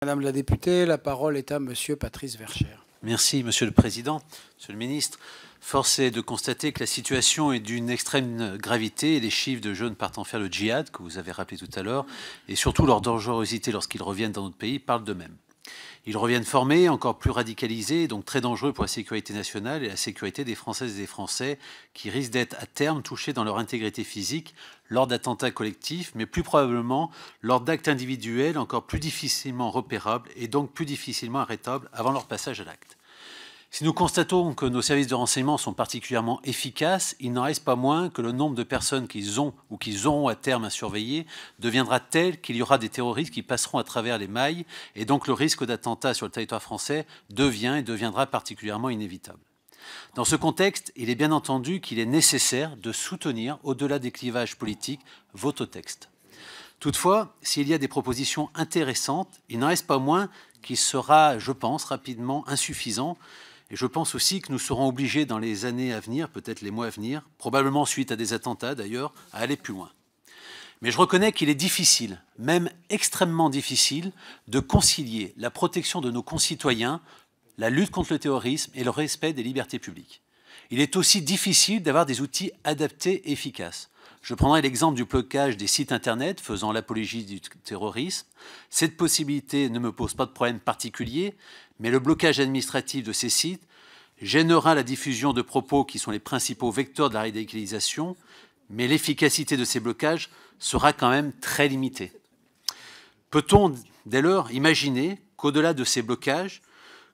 Madame la députée, la parole est à Monsieur Patrice Verchères. Merci, Monsieur le Président. Monsieur le Ministre, force est de constater que la situation est d'une extrême gravité et les chiffres de jeunes partant faire le djihad, que vous avez rappelé tout à l'heure, et surtout leur dangerosité lorsqu'ils reviennent dans notre pays, parlent d'eux-mêmes. Ils reviennent formés, encore plus radicalisés, et donc très dangereux pour la sécurité nationale et la sécurité des Françaises et des Français qui risquent d'être à terme touchés dans leur intégrité physique lors d'attentats collectifs, mais plus probablement lors d'actes individuels encore plus difficilement repérables et donc plus difficilement arrêtables avant leur passage à l'acte. Si nous constatons que nos services de renseignement sont particulièrement efficaces, il n'en reste pas moins que le nombre de personnes qu'ils ont ou qu'ils auront à terme à surveiller deviendra tel qu'il y aura des terroristes qui passeront à travers les mailles et donc le risque d'attentat sur le territoire français devient et deviendra particulièrement inévitable. Dans ce contexte, il est bien entendu qu'il est nécessaire de soutenir, au-delà des clivages politiques, votre texte. Toutefois, s'il y a des propositions intéressantes, il n'en reste pas moins qu'il sera, je pense, rapidement insuffisant. Et je pense aussi que nous serons obligés dans les années à venir, peut-être les mois à venir, probablement suite à des attentats d'ailleurs, à aller plus loin. Mais je reconnais qu'il est difficile, même extrêmement difficile, de concilier la protection de nos concitoyens, la lutte contre le terrorisme et le respect des libertés publiques. Il est aussi difficile d'avoir des outils adaptés et efficaces. Je prendrai l'exemple du blocage des sites Internet faisant l'apologie du terrorisme. Cette possibilité ne me pose pas de problème particulier, mais le blocage administratif de ces sites gênera la diffusion de propos qui sont les principaux vecteurs de la radicalisation, mais l'efficacité de ces blocages sera quand même très limitée. Peut-on dès lors imaginer qu'au-delà de ces blocages,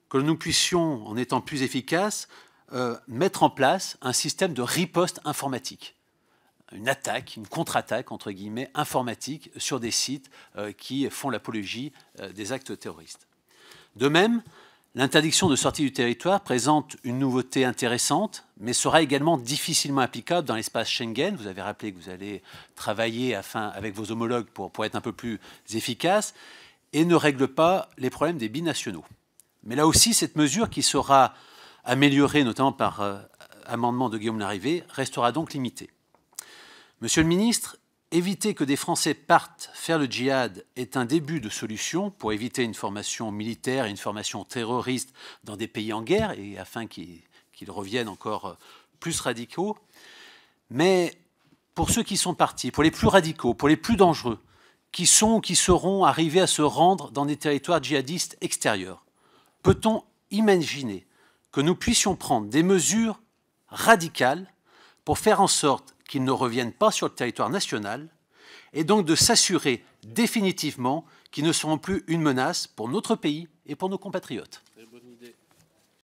que nous puissions, en étant plus efficaces, mettre en place un système de riposte informatique, une attaque, une contre-attaque, entre guillemets, informatique sur des sites qui font l'apologie des actes terroristes. De même, l'interdiction de sortie du territoire présente une nouveauté intéressante, mais sera également difficilement applicable dans l'espace Schengen. Vous avez rappelé que vous allez travailler avec vos homologues pour être un peu plus efficace, et ne règle pas les problèmes des binationaux. Mais là aussi, cette mesure qui sera améliorée, notamment par amendement de Guillaume Larrivé, restera donc limitée. Monsieur le ministre, éviter que des Français partent faire le djihad est un début de solution pour éviter une formation militaire et une formation terroriste dans des pays en guerre et afin qu'ils reviennent encore plus radicaux. Mais pour ceux qui sont partis, pour les plus radicaux, pour les plus dangereux, qui sont ou qui seront arrivés à se rendre dans des territoires djihadistes extérieurs, peut-on imaginer que nous puissions prendre des mesures radicales pour faire en sorte qu'ils ne reviennent pas sur le territoire national et donc de s'assurer définitivement qu'ils ne seront plus une menace pour notre pays et pour nos compatriotes.